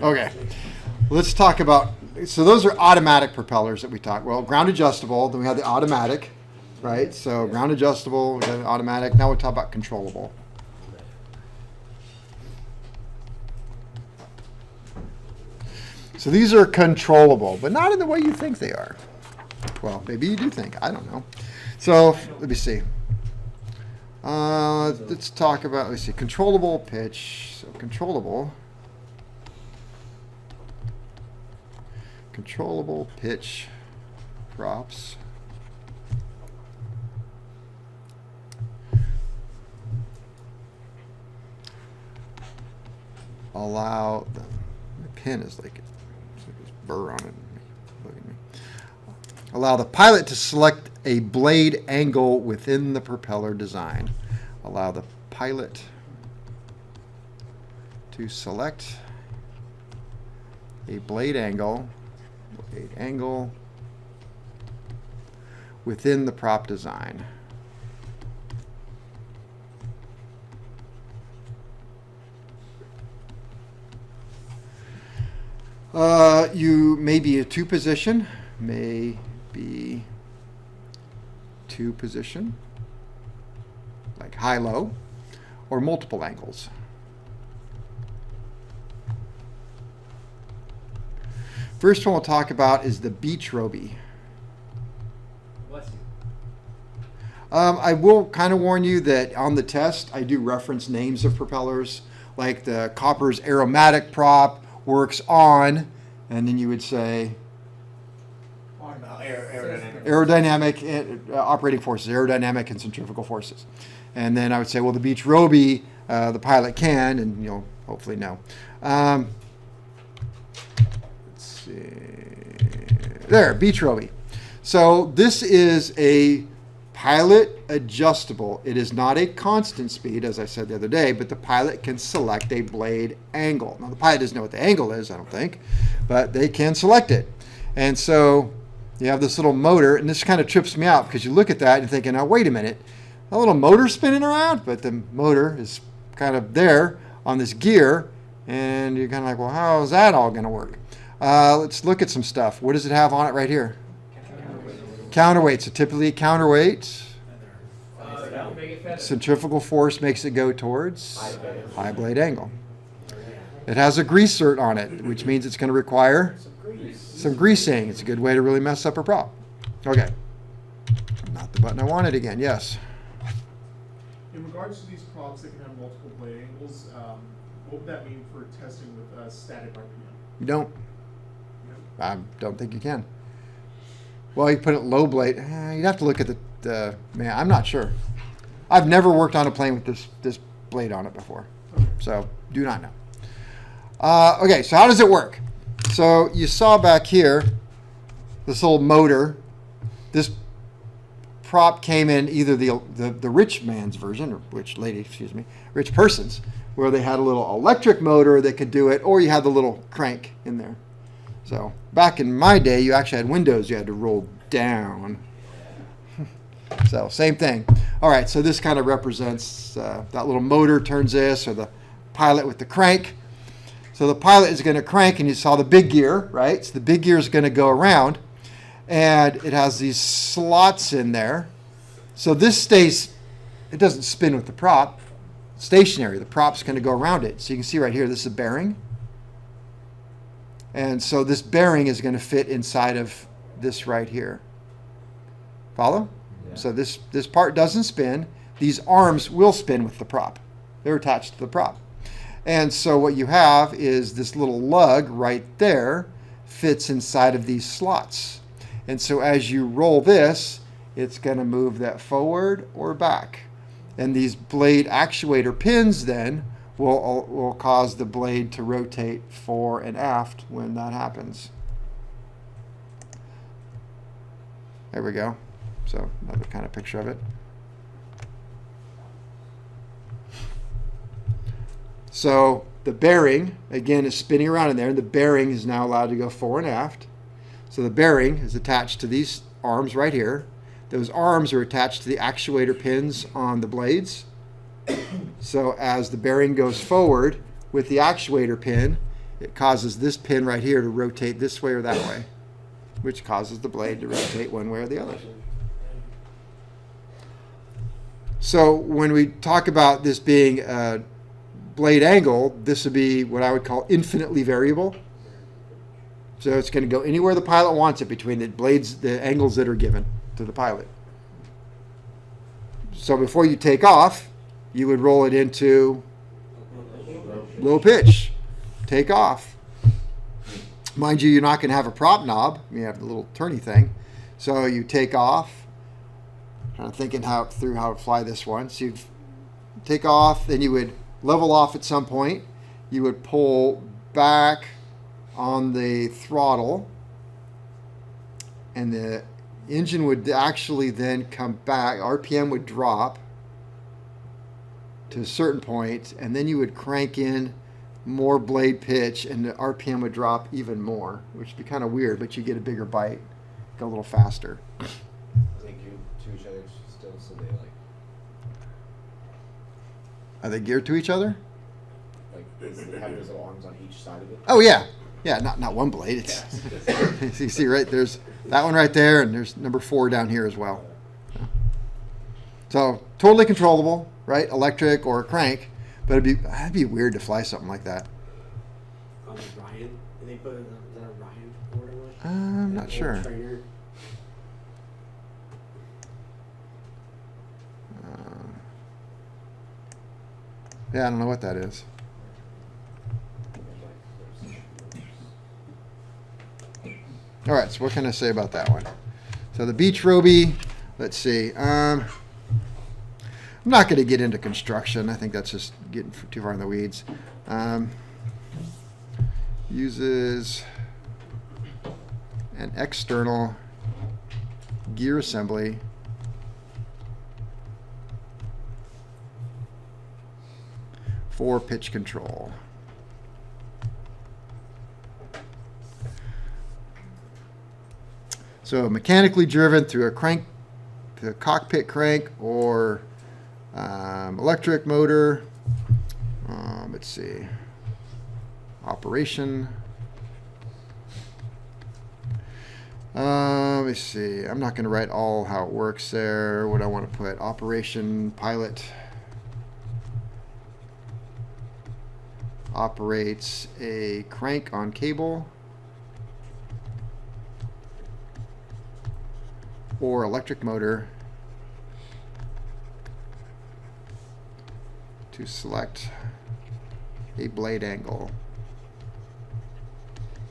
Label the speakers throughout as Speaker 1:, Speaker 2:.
Speaker 1: Okay, let's talk about, so those are automatic propellers that we talk. Well, ground adjustable, then we have the automatic, right? So ground adjustable, we got the automatic. Now we'll talk about controllable. So these are controllable, but not in the way you think they are. Well, maybe you do think, I don't know. So let me see. Let's talk about, let's see, controllable pitch. So controllable pitch props. Allow, the pin is like, there's burr on it. Look at me. Allow the pilot to select a blade angle within the propeller design. Allow the pilot to select a blade angle within the prop design. You may be a two position, like high-low, or multiple angles. First one we'll talk about is the beach roby.
Speaker 2: Bless you.
Speaker 1: I will kind of warn you that on the test I do reference names of propellers, like the Copper's aromatic prop works on, and then you would say aerodynamic operating forces, aerodynamic and centrifugal forces. And then I would say, well, the beach roby, the pilot can, and you'll hopefully know. Let's see. There, beach roby. So this is a pilot adjustable. It is not a constant speed, as I said the other day, but the pilot can select a blade angle. Now, the pilot doesn't know what the angle is, I don't think, but they can select it. And so you have this little motor, and this kind of trips me out because you look at that and you're thinking, now, wait a minute, a little motor spinning around, but the motor is kind of there on this gear, and you're kind of like, well, how is that all going to work? Let's look at some stuff. What does it have on it right here? Counterweight. So typically counterweight. Centrifugal force makes it go towards high blade angle. It has a grease cert on it, which means it's going to require some greasing. It's a good way to really mess up a prop. Okay. Not the button I wanted again. Yes.
Speaker 3: In regards to these props that can have multiple blade angles, what would that mean for testing with static RPM?
Speaker 1: You don't. I don't think you can. Well, you put it low blade. You'd have to look at the man. I'm not sure. I've never worked on a plane with this blade on it before, so do not know. Okay, so how does it work? So you saw back here this little motor. This prop came in either the rich man's version, or rich person's, where they had a little electric motor that could do it, or you had the little crank in there. So back in my day, you actually had windows you had to roll down. So same thing. All right, so this kind of represents that little motor turns this, or the pilot with the crank. So the pilot is going to crank, and you saw the big gear, right? So the big gear is going to go around, and it has these slots in there. So this stays, it doesn't spin with the prop. It's stationary. The prop's going to go around it. So you can see right here, this is a bearing. And so this bearing is going to fit inside of this right here. Follow? Yeah. So this part doesn't spin. These arms will spin with the prop. They're attached to the prop. And so what you have is this little lug right there fits inside of these slots. And so as you roll this, it's going to move that forward or back. And these blade actuator pins then will cause the blade to rotate fore and aft when that happens. There we go. So another kind of picture of it. So the bearing, again, is spinning around in there, and the bearing is now allowed to go fore and aft. So the bearing is attached to these arms right here. Those arms are attached to the actuator pins on the blades. So as the bearing goes forward with the actuator pin, it causes this pin right here to rotate this way or that way, which causes the blade to rotate one way or the other. So when we talk about this being a blade angle, this would be what I would call infinitely variable. So it's going to go anywhere the pilot wants it between the blades, the angles that are given to the pilot. So before you take off, you would roll it into low pitch, take off. Mind you, you're not going to have a prop knob. You have the little turny thing. So you take off. Kind of thinking through how to fly this one. So you take off, then you would level off at some point. You would pull back on the throttle, and the engine would actually then come back. RPM would drop to a certain point, and then you would crank in more blade pitch, and the RPM would drop even more, which would be kind of weird, but you get a bigger bite, go a little faster.
Speaker 4: They geared to each other still, so they
Speaker 1: Are they geared to each other?
Speaker 4: does it have those little arms on each side of it?
Speaker 1: Oh yeah, yeah. Not one blade. It's you see right there's that one right there, and there's number 4 down here as well. So totally controllable, right? Electric or a crank, but that'd be weird to fly something like that.
Speaker 5: On the Ryan, and they put it on that Ryan or whatever.
Speaker 1: I'm not sure.
Speaker 5: Trainer.
Speaker 1: Yeah, I don't know what that is. All right, so what can I say about that one? So the Beach Roby, let's see. I'm not going to get into construction. I think that's just getting too far in the weeds. Uses an external gear assembly for pitch control. So mechanically driven through a crank, the cockpit crank, or electric motor. Let's see. Operation. Let me see. I'm not going to write all how it works there. What I want to put: operation pilot operates a crank on cable or electric motor to select a blade angle.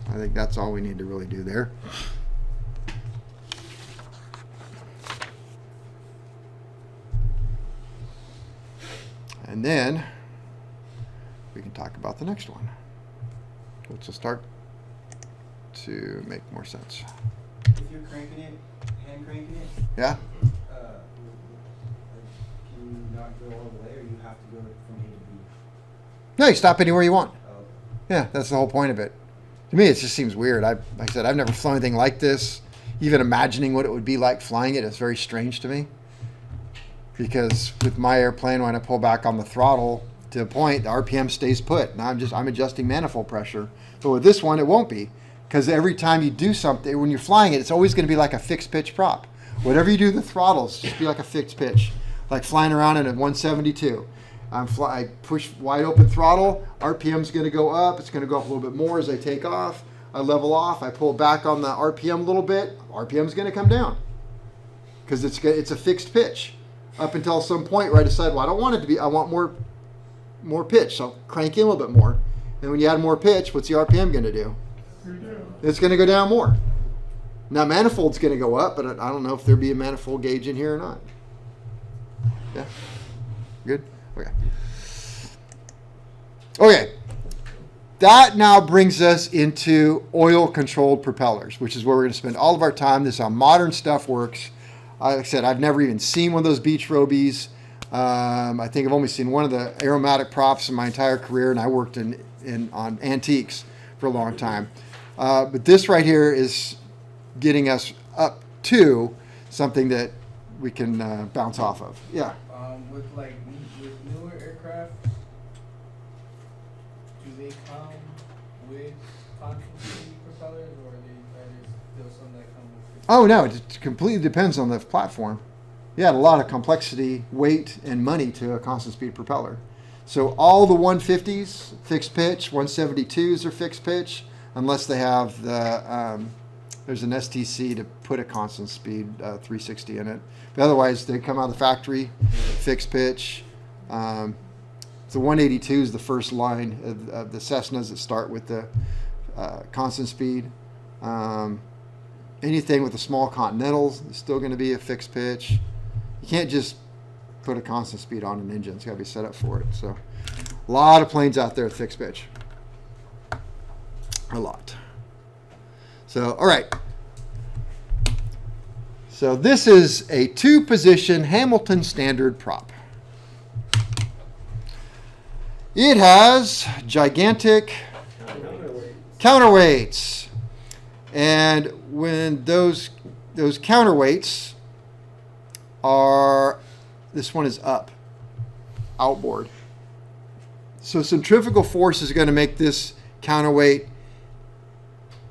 Speaker 1: I think that's all we need to really do there. And then we can talk about the next one, which will start to make more sense.
Speaker 6: If you're cranking it, hand cranking it,
Speaker 1: Yeah?
Speaker 6: can you not go all the way, or you have to go from A to B?
Speaker 1: No, you stop anywhere you want.
Speaker 6: Oh,
Speaker 1: Yeah, that's the whole point of it. To me, it just seems weird. Like I said, I've never flown anything like this. Even imagining what it would be like flying it is very strange to me. Because with my airplane, when I pull back on the throttle to a point, the RPM stays put. Now I'm adjusting manifold pressure. But with this one, it won't be. Because every time you do something, when you're flying it, it's always going to be like a fixed pitch prop. Whatever you do to the throttles, just be like a fixed pitch. Like flying around at a 172. I push wide open throttle, RPM's going to go up. It's going to go up a little bit more as I take off. I level off. I pull back on the RPM a little bit. RPM's going to come down because it's a fixed pitch up until some point where I decide, well, I don't want it to be. I want more pitch, so I'll crank in a little bit more. And when you add more pitch, what's the RPM going to do? It's going to go down more. Now manifold's going to go up, but I don't know if there'd be a manifold gauge in here or not. Yeah, good. Okay, that now brings us into oil-controlled propellers, which is where we're going to spend all of our time. This is how modern stuff works. Like I said, I've never even seen one of those Beach Robies. I think I've only seen one of the aromatic props in my entire career, and I worked on antiques for a long time. But this right here is getting us up to something that we can bounce off of. Yeah.
Speaker 6: with newer aircraft, do they come with constant speed propellers, or are there still some that come with?
Speaker 1: Oh no, it completely depends on the platform. You add a lot of complexity, weight, and money to a constant speed propeller. So all the 150s fixed pitch, 172s are fixed pitch, unless they have the there's an STC to put a constant speed 360 in it. But otherwise, they come out of the factory fixed pitch. The 182 is the first line of the Cessnas that start with the constant speed. Anything with the small Continentals is still going to be a fixed pitch. You can't just put a constant speed on an engine. It's got to be set up for it. So a lot of planes out there at fixed pitch. A lot. So, all right. So this is a 2-position Hamilton standard prop. It has gigantic counterweights. And when those counterweights are, this one is up, outboard. So centrifugal force is going to make this counterweight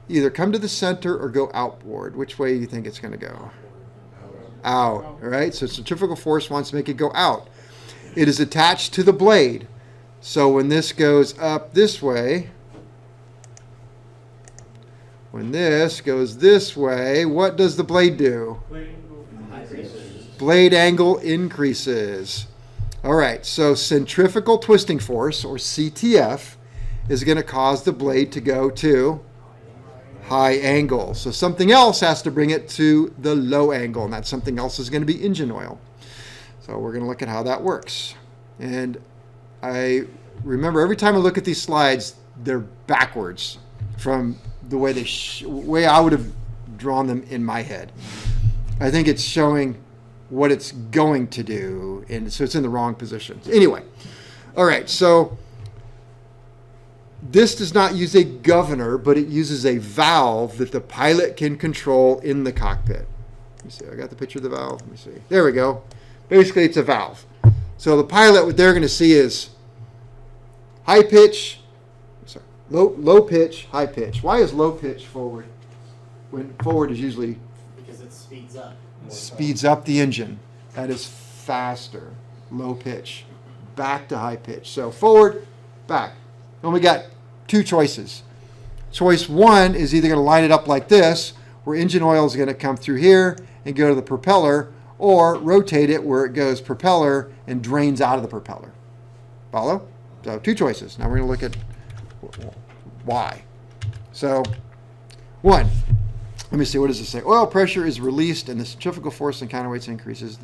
Speaker 1: either come to the center or go outboard. Which way do you think it's going to go? Out. All right. So centrifugal force wants to make it go out. It is attached to the blade. So when this goes up this way, when this goes this way, what does the blade do? Blade angle increases. All right, so centrifugal twisting force, or CTF, is going to cause the blade to go to high angle. So something else has to bring it to the low angle, and that something else is going to be engine oil. So we're going to look at how that works. And I remember every time I look at these slides, they're backwards from the way way I would have drawn them in my head. I think it's showing what it's going to do, and so it's in the wrong position. Anyway, all right, so this does not use a governor, but it uses a valve that the pilot can control in the cockpit. Let me see, I got the picture of the valve. Let me see. There we go. Basically, it's a valve. So the pilot, what they're going to see is high pitch, low pitch, high pitch. Why is low pitch forward? When forward is usually
Speaker 5: Because it speeds up.
Speaker 1: speeds up the engine. That is faster. Low pitch. Back to high pitch. So forward, back. And we got 2 choices. Choice 1 is either going to line it up like this, where engine oil is going to come through here and go to the propeller, or rotate it where it goes propeller and drains out of the propeller. Follow? So 2 choices. Now we're going to look at why. So 1. Let me see, what does it say? Oil pressure is released and the centrifugal force and counterweights increases.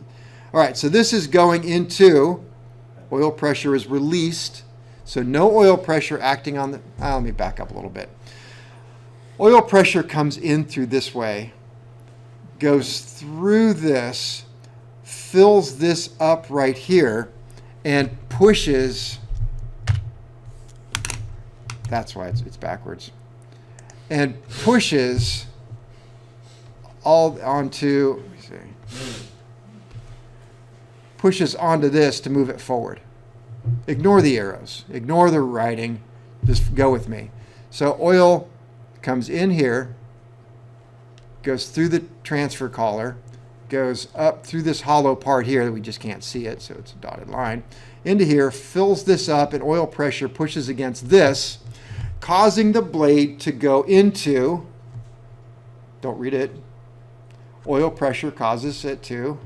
Speaker 1: All right, so this is going into, oil pressure is released. So no oil pressure acting on the, let me back up a little bit. Oil pressure comes in through this way, goes through this, fills this up right here, and pushes, that's why it's backwards, and pushes all onto, let me see, pushes onto this to move it forward. Ignore the arrows, ignore the writing, just go with me. So oil comes in here, goes through the transfer collar, goes up through this hollow part here that we just can't see it, so it's a dotted line, into here, fills this up, and oil pressure pushes against this, causing the blade to go into, don't read it, oil pressure causes it to,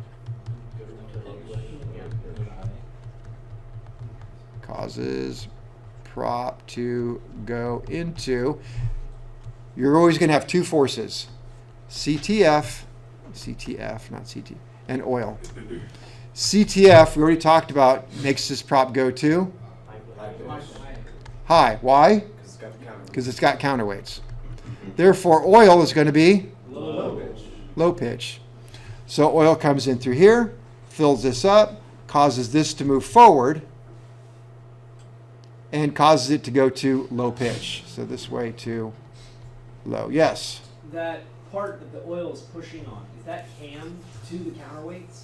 Speaker 1: causes prop to go into, you're always going to have 2 forces, CTF, not CT, and oil. CTF, we already talked about, makes this prop go to high. Why? Because it's got counterweights. Therefore, oil is going to be low pitch. So oil comes in through here, fills this up, causes this to move forward, and causes it to go to low pitch. So this way to low. Yes?
Speaker 2: That part that the oil is pushing on, is that cam to the counterweights?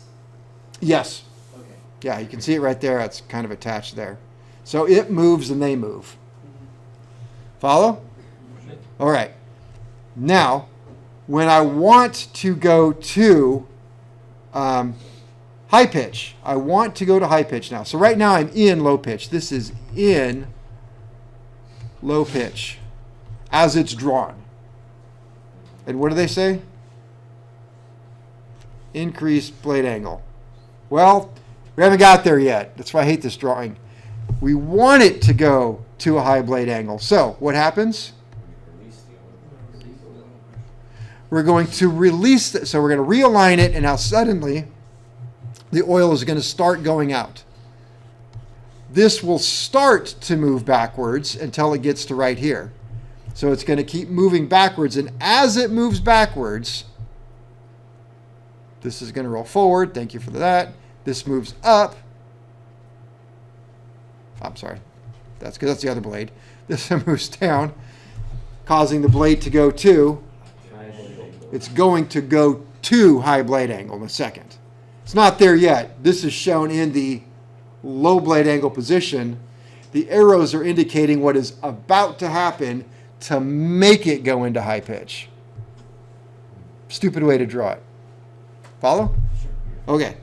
Speaker 1: Yes.
Speaker 2: Okay.
Speaker 1: Yeah, you can see it right there. It's kind of attached there. So it moves and they move. Follow? All right. Now, when I want to go to high pitch, I want to go to high pitch now. So right now I'm in low pitch. This is in low pitch as it's drawn. And what do they say? Increase blade angle. Well, we haven't got there yet. That's why I hate this drawing. We want it to go to a high blade angle. So what happens? We're going to release it. So we're going to realign it, and now suddenly the oil is going to start going out. This will start to move backwards until it gets to right here. So it's going to keep moving backwards, and as it moves backwards, this is going to roll forward. Thank you for that. This moves up. I'm sorry. That's because that's the other blade. This moves down, causing the blade to go to. It's going to go to high blade angle in a second. It's not there yet. This is shown in the low blade angle position. The arrows are indicating what is about to happen to make it go into high pitch. Stupid way to draw it. Follow? Okay.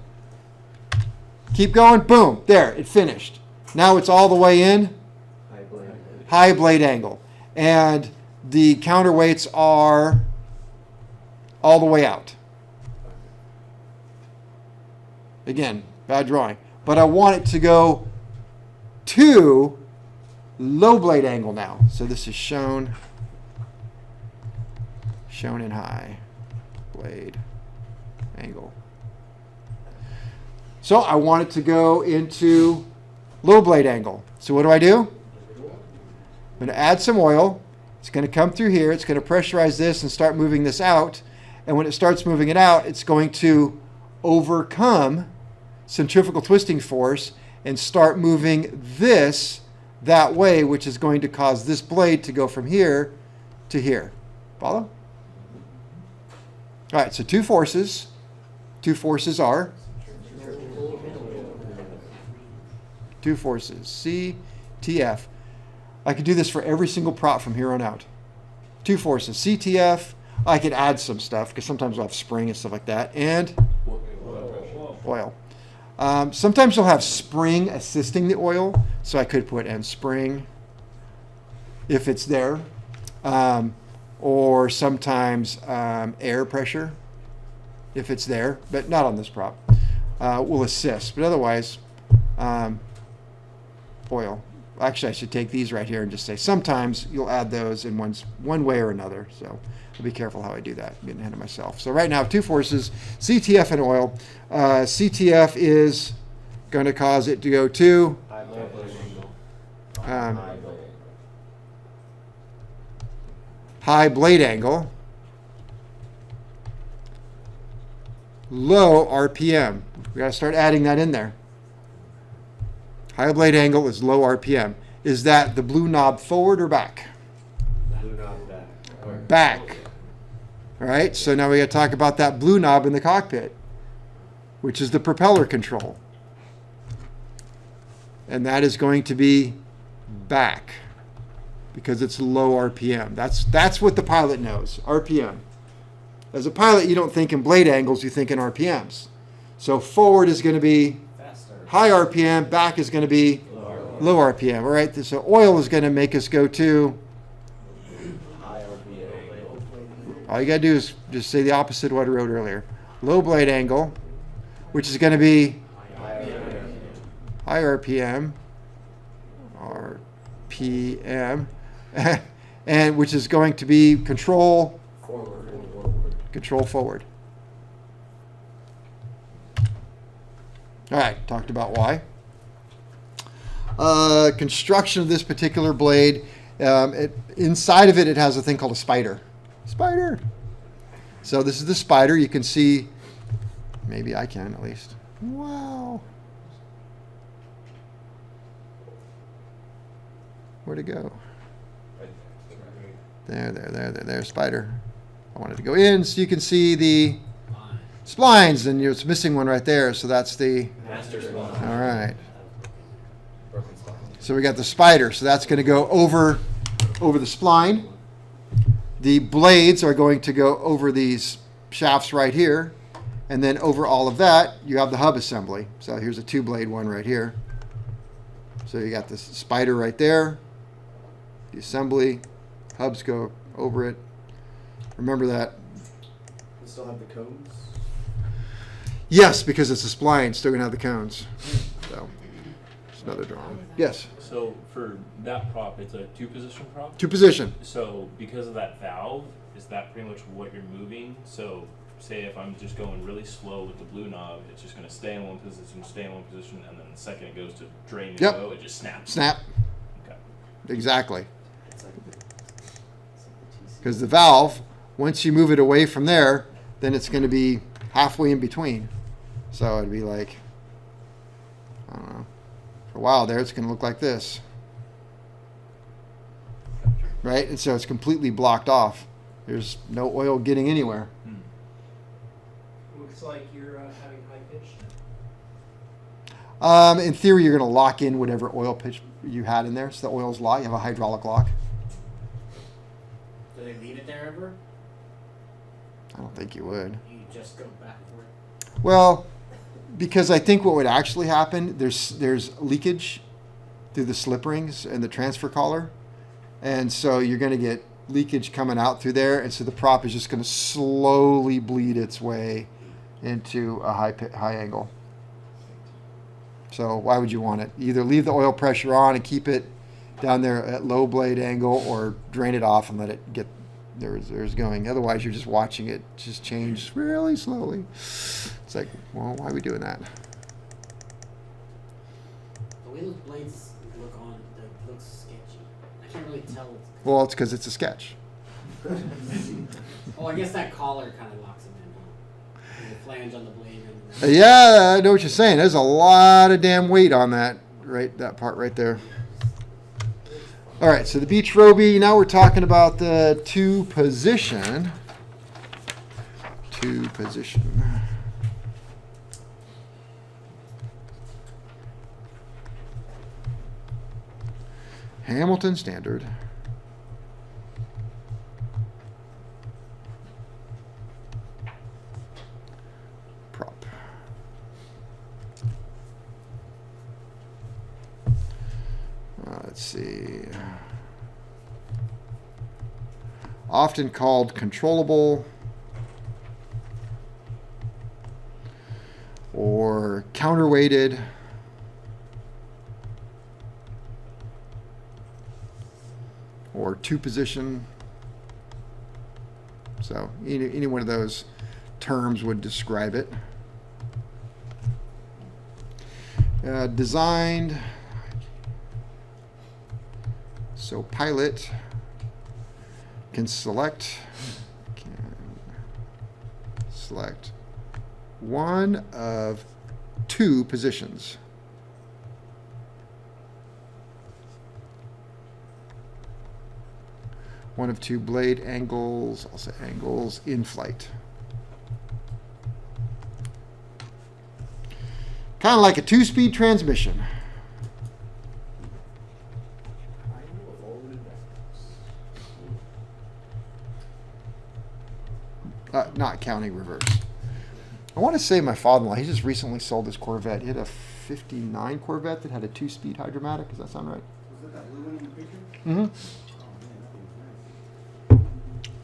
Speaker 1: Keep going. Boom. There. It finished. Now it's all the way in high blade angle. And the counterweights are all the way out. Again, bad drawing. But I want it to go to low blade angle now. So this is shown in high blade angle. So I want it to go into low blade angle. So what do? I'm going to add some oil. It's going to come through here. It's going to pressurize this and start moving this out. And when it starts moving it out, it's going to overcome centrifugal twisting force and start moving this that way, which is going to cause this blade to go from here to here. Follow? All right, so two forces. Two forces are? Two forces, C, T, F. I could do this for every single prop from here on out. Two forces, C, T, F. I could add some stuff because sometimes we'll have spring and stuff like that. And oil. Sometimes you'll have spring assisting the oil. So I could put and spring if it's there. Or sometimes air pressure if it's there, but not on this prop. Will assist, but otherwise oil. Actually, I should take these right here and just say sometimes you'll add those in one way or another. So I'll be careful how I do that. I'm getting ahead of myself. So right now, two forces, CTF and oil. CTF is going to cause it to go to high blade angle, low RPM. We got to start adding that in there. High blade angle is low RPM. Is that the blue knob forward or back?
Speaker 4: Blue knob back.
Speaker 1: Back. All right, so now we got to talk about that blue knob in the cockpit, which is the propeller control. And that is going to be back because it's low RPM. That's what the pilot knows, RPM. As a pilot, you don't think in blade angles, you think in RPMs. So forward is going to be high RPM, back is going to be low RPM. All right, so oil is going to make us go to
Speaker 4: High RPM.
Speaker 1: all you got to do is just say the opposite of what I wrote earlier. Low blade angle, which is going to be high RPM, RPM, and which is going to be control forward. All right, talked about why. Construction of this particular blade, inside of it, it has a thing called a spider. Spider. So this is the spider. You can see, maybe I can at least. Wow. Where'd it go? There, spider. I wanted to go in so you can see the splines, and it's missing one right there, so that's the
Speaker 4: Master spline.
Speaker 1: all right.
Speaker 4: Broken spline.
Speaker 1: So we got the spider, so that's going to go over the spline. The blades are going to go over these shafts right here, and then over all of that, you have the hub assembly. So here's a 2-blade one right here. So you got this spider right there, the assembly, hubs go over it. Remember that.
Speaker 4: We still have the cones.
Speaker 1: Yes, because it's a spline, still gonna have the cones. So it's another drawing. Yes,
Speaker 7: So for that prop, it's a 2-position prop.
Speaker 1: 2-position.
Speaker 7: So because of that valve, is that pretty much what you're moving? So say if I'm just going really slow with the blue knob, it's just going to stay in one position, stay in one position, and then the second it goes to drain and
Speaker 1: Yep.
Speaker 7: go, it just snaps.
Speaker 1: Snap.
Speaker 7: Okay.
Speaker 1: Exactly.
Speaker 4: It's like the TC.
Speaker 1: Because the valve, once you move it away from there, then it's going to be halfway in between. So it'd be like, I don't know, for a while there, it's going to look like this. Right? And so it's completely blocked off. There's no oil getting anywhere.
Speaker 2: Looks like you're having high pitch.
Speaker 1: In theory, you're going to lock in whatever oil pitch you had in there. So the oil's locked. You have a hydraulic lock.
Speaker 5: Do they leave it there ever?
Speaker 1: I don't think you would.
Speaker 5: You just go back and forth.
Speaker 1: Well, because I think what would actually happen, there's leakage through the slip rings and the transfer collar. And so you're going to get leakage coming out through there. And so the prop is just going to slowly bleed its way into a high angle. So why would you want it? Either leave the oil pressure on and keep it down there at low blade angle, or drain it off and let it get there's going. Otherwise, you're just watching it just change really slowly. It's like, well, why are we doing that?
Speaker 5: The way those blades look on, it looks sketchy. I can't really tell.
Speaker 1: Well, it's because it's a sketch.
Speaker 5: Oh, I guess that collar kind of locks them in, huh? And the flange on the blade. And
Speaker 1: Yeah, I know what you're saying. There's a lot of damn weight on that part right there. All right, so the Beach Roby. Now we're talking about the 2-position. 2-position. Hamilton standard. Prop. Let's see. Often called controllable or counterweighted. Or 2-position. So any one of those terms would describe it. Designed. So pilot can select one of 2 positions. One of 2 blade angles, I'll say angles, in flight. Kind of like a 2-speed transmission.
Speaker 4: I know of all the backwards.
Speaker 1: Not counting reverse. I want to say my father-in-law, he just recently sold his Corvette. He had a 59 Corvette that had a 2-speed hydromatic. Does that sound right?
Speaker 6: Was that blue one in the picture?
Speaker 1: Mm-hmm.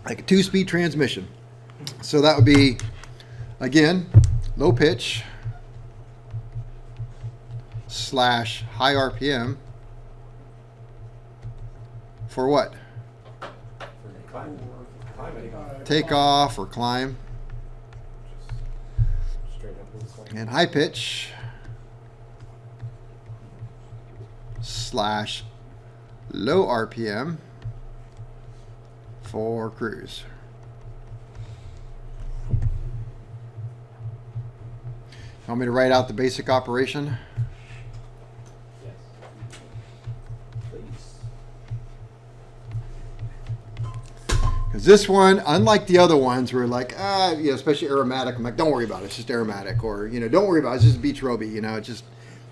Speaker 1: Like a 2-speed transmission. So that would be, again, low pitch / high RPM for what?
Speaker 4: Climb it.
Speaker 1: Takeoff or climb.
Speaker 4: Straight up with this one.
Speaker 1: And high pitch / low RPM for cruise. Want me to write out the basic operation?
Speaker 4: Yes. Please.
Speaker 1: Because this one, unlike the other ones, where like, especially aromatic, I'm like, don't worry about it, it's just aromatic, or don't worry about it, it's just Beach Roby, just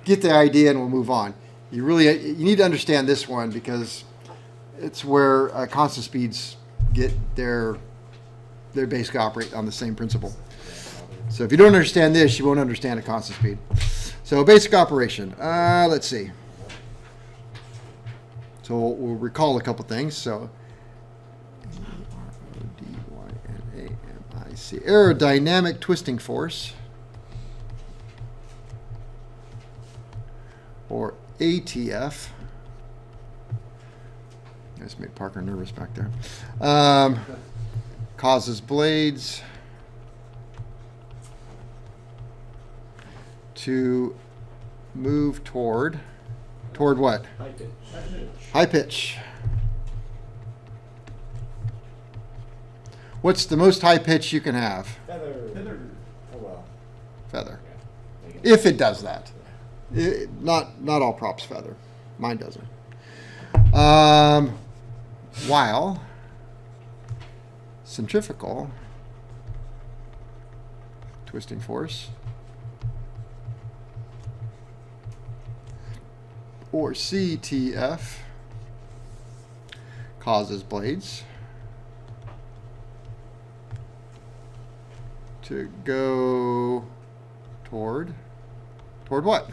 Speaker 1: get the idea and we'll move on. You need to understand this one because it's where constant speeds they basically operate on the same principle. So if you don't understand this, you won't understand a constant speed. So basic operation. Let's see. So we'll recall a couple things. So aerodynamic aerodynamic twisting force, or ATF. Let's make Parker nervous back there. Causes blades to move toward what?
Speaker 4: High pitch.
Speaker 1: High pitch. What's the most high pitch you can have?
Speaker 4: Feather. Oh well.
Speaker 1: Feather.
Speaker 4: Yeah.
Speaker 1: If it does that. Not all props feather. Mine doesn't. While centrifugal twisting force, or CTF, causes blades to go toward what?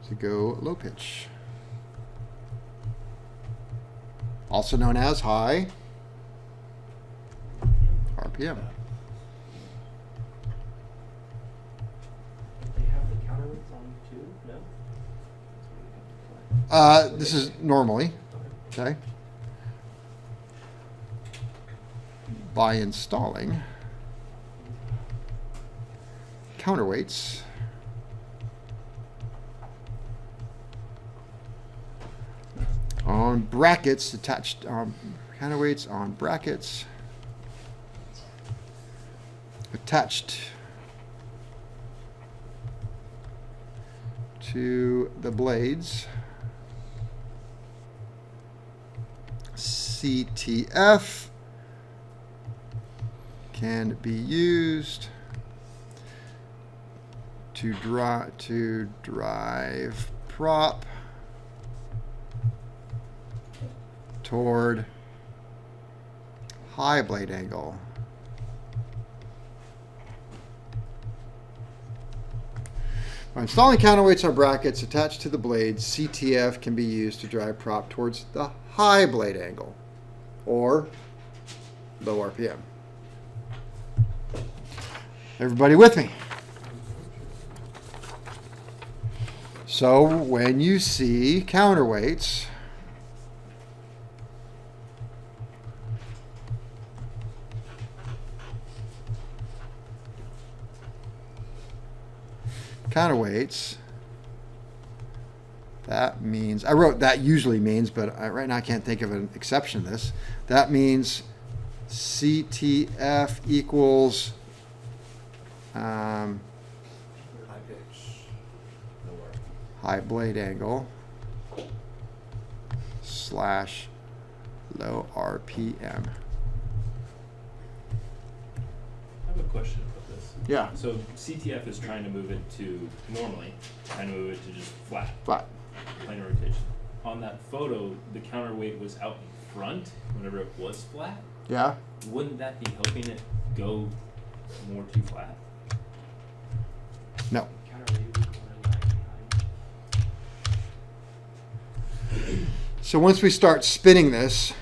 Speaker 1: To go low pitch. Also known as high RPM.
Speaker 2: They have the counterweights on too? No?
Speaker 1: This is normally, okay? By installing counterweights on brackets attached, counterweights on brackets attached to the blades. CTF can be used to drive prop toward high blade angle. By installing counterweights on brackets attached to the blades, CTF can be used to drive prop towards the high blade angle, or low RPM. Everybody with me? So when you see counterweights, that means, I wrote that usually means, but right now I can't think of an exception to this. That means CTF equals
Speaker 4: High pitch. Lower.
Speaker 1: high blade angle / low RPM.
Speaker 7: I have a question about this.
Speaker 1: Yeah.
Speaker 7: So CTF is trying to move it to, normally, trying to move it to just flat,
Speaker 1: Flat.
Speaker 7: planar rotation. On that photo, the counterweight was out in front whenever it was flat.
Speaker 1: Yeah.
Speaker 7: Wouldn't that be helping it go more to flat?
Speaker 1: No.
Speaker 2: Counterweight would be more lag behind.
Speaker 1: So once we start spinning this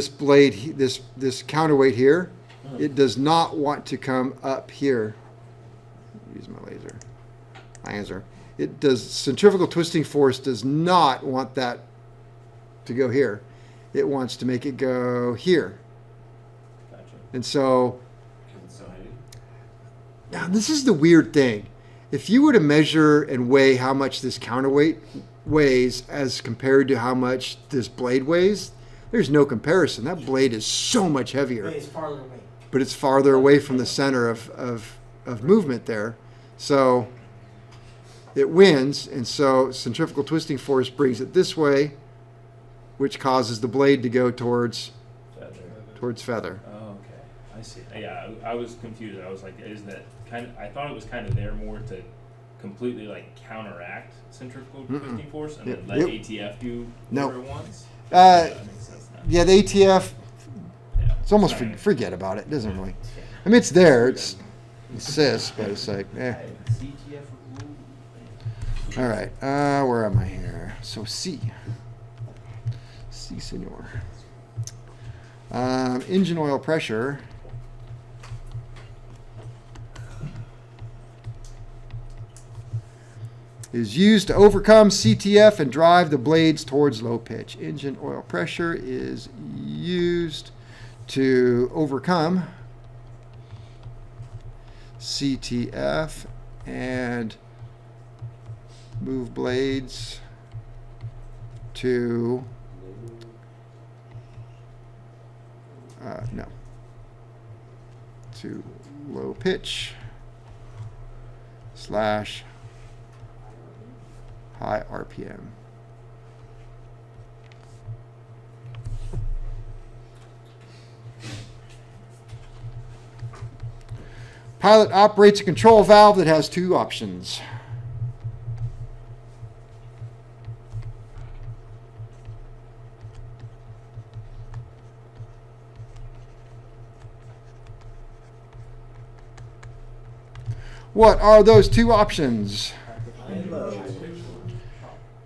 Speaker 1: blade, this counterweight here, it does not want to come up here. Use my laser. Centrifugal twisting force does not want that to go here. It wants to make it go here.
Speaker 7: Gotcha.
Speaker 1: And so,
Speaker 4: Because it's so heavy.
Speaker 1: now this is the weird thing. If you were to measure and weigh how much this counterweight weighs as compared to how much this blade weighs, there's no comparison. That blade is so much heavier,
Speaker 5: It's farther away.
Speaker 1: but it's farther away from the center of movement there. So it wins, and so centrifugal twisting force brings it this way, which causes the blade to go towards feather.
Speaker 7: Oh, okay. I see. Yeah, I was confused. I was like, is that kind of, I thought it was kind of there more to completely like counteract centrifugal
Speaker 1: Mm-mm.
Speaker 7: twisting force and
Speaker 1: Yep.
Speaker 7: then let
Speaker 1: Yep.
Speaker 7: ATF do
Speaker 1: Nope.
Speaker 7: whatever it wants?
Speaker 1: Uh,
Speaker 7: That makes sense now.
Speaker 1: Yeah, the ATF.
Speaker 7: Yeah.
Speaker 1: It's almost
Speaker 7: not gonna-
Speaker 1: forget about it. It doesn't really. I mean, it's there. It insists, but it's like, eh.
Speaker 2: CTF rule.
Speaker 1: All right. Where am I here? So C, senor. Engine oil pressure. Is used to overcome CTF and drive the blades towards low pitch. Engine oil pressure is used to overcome CTF and move blades to to low pitch / high RPM. Pilot operates a control valve that has two options. What are those two options?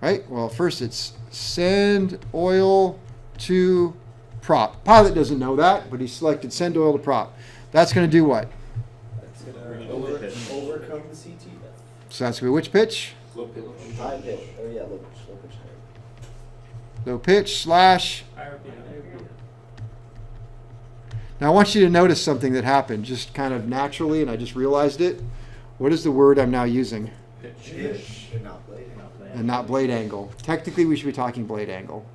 Speaker 1: Right? Well, first it's send oil to prop. Pilot doesn't know that, but he selected send oil to prop. That's going to do what?
Speaker 4: That's
Speaker 7: We're
Speaker 4: gonna
Speaker 7: gonna go pitch.
Speaker 4: overcome the CT.
Speaker 1: So that's going to be which pitch?
Speaker 7: Low pitch.
Speaker 4: High pitch. Oh yeah, low pitch higher.
Speaker 1: Low pitch /
Speaker 2: IRPM.
Speaker 1: Now I want you to notice something that happened just kind of naturally, and I just realized it. What is the word I'm now using?
Speaker 7: Pitch.
Speaker 4: Pitch and not blade.
Speaker 1: And not blade angle. Technically, we should be talking blade angle,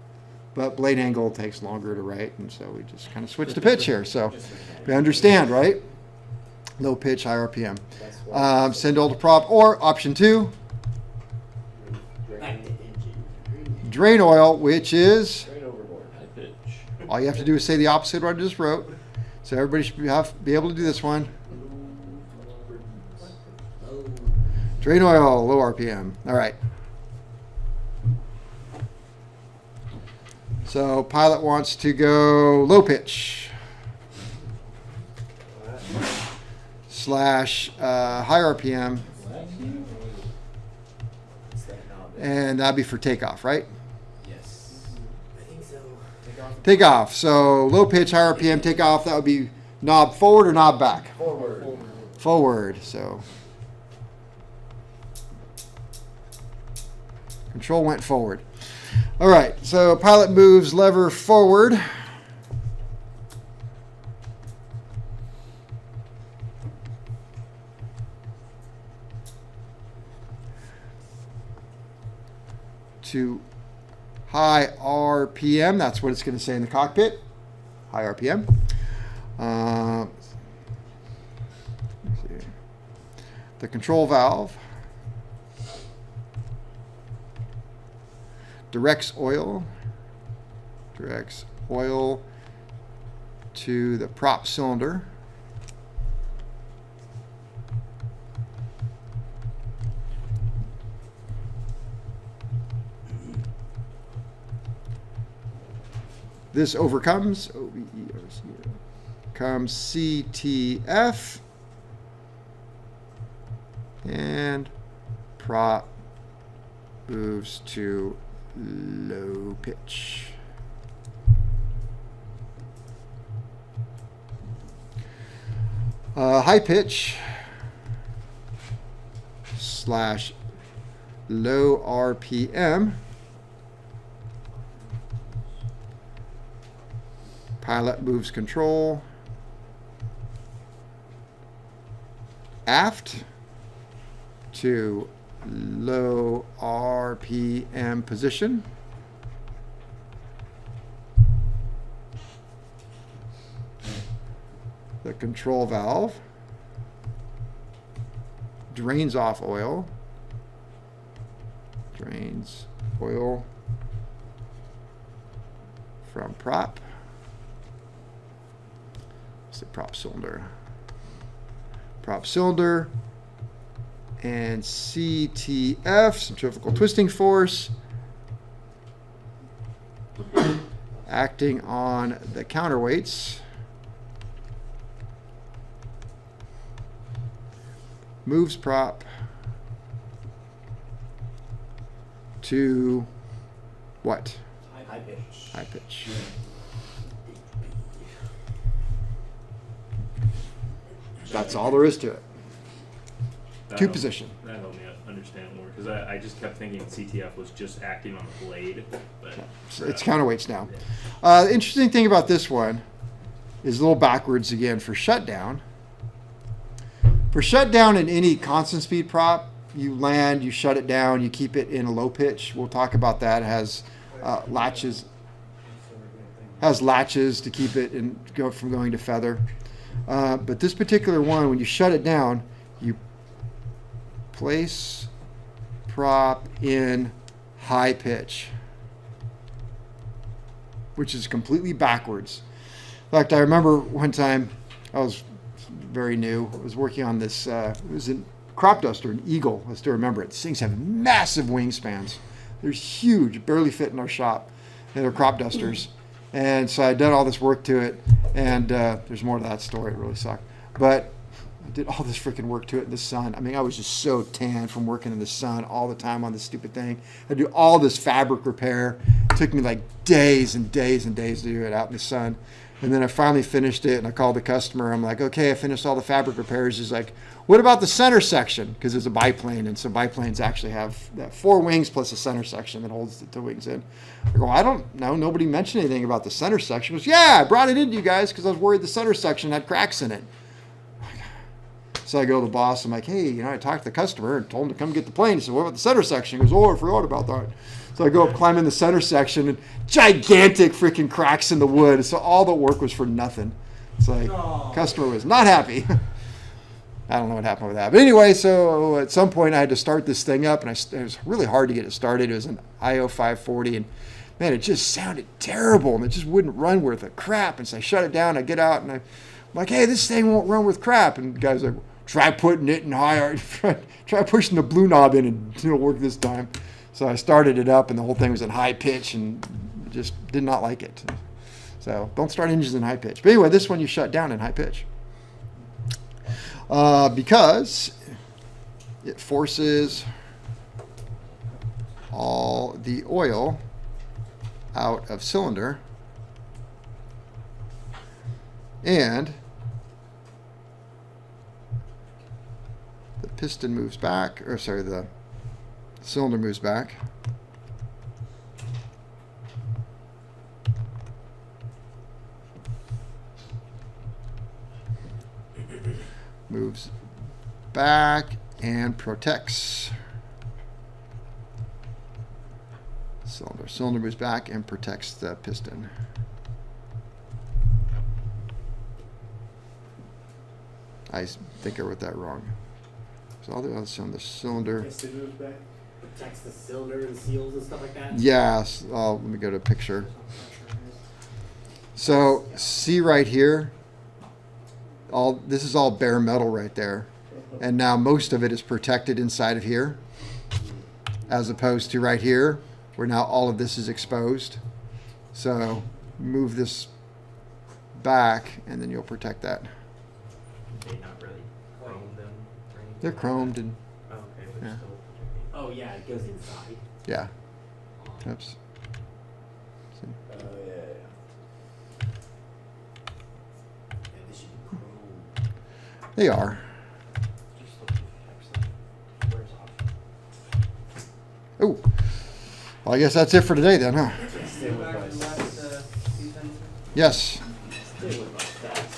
Speaker 1: but blade angle takes longer to write, and so we just kind of switched to pitch here. So you understand, right? Low pitch, high RPM.
Speaker 4: That's why.
Speaker 1: Send oil to prop, or option 2,
Speaker 5: Back to engine.
Speaker 1: drain oil, which is
Speaker 4: Straight overboard.
Speaker 7: High pitch.
Speaker 1: all you have to do is say the opposite of what I just wrote. So everybody should be able to do this one.
Speaker 5: Low.
Speaker 1: Drain oil, low RPM. All right. So pilot wants to go low pitch / high RPM,
Speaker 4: It's that knob.
Speaker 1: and that'd be for takeoff, right?
Speaker 5: Yes. I think so.
Speaker 1: Takeoff. So low pitch, high RPM, takeoff. That would be knob forward or knob back?
Speaker 4: Forward.
Speaker 1: Forward. So control went forward. All right. So pilot moves lever forward. To high RPM. That's what it's going to say in the cockpit. High RPM. Let's see. The control valve directs oil to the prop cylinder. This overcomes comes CTF and prop moves to low pitch. High pitch / low RPM. Pilot moves control aft to low RPM position. The control valve drains off oil. Drains oil from prop. It's the prop cylinder. and CTF, centrifugal twisting force, acting on the counterweights. Moves prop to what?
Speaker 4: High pitch.
Speaker 1: High pitch. That's all there is to it.
Speaker 7: That
Speaker 1: Two
Speaker 7: helped-
Speaker 1: position.
Speaker 7: That helped me understand more because I just kept thinking CTF was just acting on the blade, but
Speaker 1: It's counterweights now. The interesting thing about this one is a little backwards again for shutdown. For shutdown in any constant speed prop, you land, you shut it down, you keep it in a low pitch. We'll talk about that. It has latches. Has latches to keep it and go from going to feather. But this particular one, when you shut it down, you place prop in high pitch, which is completely backwards. In fact, I remember one time I was very new. I was working on this. It was a crop duster, an Eagle. I still remember it. These things have massive wingspans. They're huge, barely fit in our shop. And they're crop dusters. And so I'd done all this work to it, and there's more to that story. It really sucked. But I did all this freaking work to it in the sun. I mean, I was just so tan from working in the sun all the time on this stupid thing. I do all this fabric repair. It took me like days and days and days to do it out in the sun. And then I finally finished it, and I called the customer. I'm like, okay, I finished all the fabric repairs. He's like, what about the center section? Because it's a biplane, and so biplanes actually have that 4 wings plus a center section that holds the wings in. I go, I don't know. Nobody mentioned anything about the center section. He goes, yeah, I brought it in to you guys because I was worried the center section had cracks in it. So I go to the boss. I'm like, hey, I talked to the customer and told him to come get the plane. He said, what about the center section? He goes, oh, I forgot about that. So I go up, climb in the center section, and gigantic freaking cracks in the wood. So all the work was for nothing. It's like, customer was not happy. I don't know what happened with that. But anyway, so at some point I had to start this thing up, and it was really hard to get it started. It was an IO 540, and man, it just sounded terrible, and it just wouldn't run worth a crap. And so I shut it down. I get out, and I'm like, hey, this thing won't run worth crap. And the guy's like, try putting it in higher. Try pushing the blue knob in, and it'll work this time. So I started it up, and the whole thing was in high pitch, and just did not like it. So don't start engines in high pitch. But anyway, this one you shut down in high pitch. Because it forces all the oil out of cylinder, and the piston moves back, or sorry, the cylinder moves back. Moves back and protects cylinder. Cylinder moves back and protects the piston. I think I wrote that wrong. So all the others on the cylinder.
Speaker 4: Piston moves back.
Speaker 5: Protects the cylinder and seals and stuff like that.
Speaker 1: Yes. Let me go to a picture. So see right here. This is all bare metal right there, and now most of it is protected inside of here, as opposed to right here, where now all of this is exposed. So move this back, and then you'll protect that.
Speaker 8: They not really chrome them or anything?
Speaker 1: They're chromed and
Speaker 8: Oh, okay, but
Speaker 1: Yeah.
Speaker 8: still protecting.
Speaker 5: Oh yeah, it goes inside.
Speaker 1: yeah. Oops.
Speaker 4: Oh, yeah.
Speaker 5: Yeah, they should be chrome.
Speaker 1: They are.
Speaker 8: Just look if it wears off.
Speaker 1: Oh. Well, I guess that's it for today then, huh?
Speaker 4: Stay
Speaker 6: Go
Speaker 4: with
Speaker 6: back to the
Speaker 4: us.
Speaker 6: last season.
Speaker 1: Yes.
Speaker 4: Stay with us.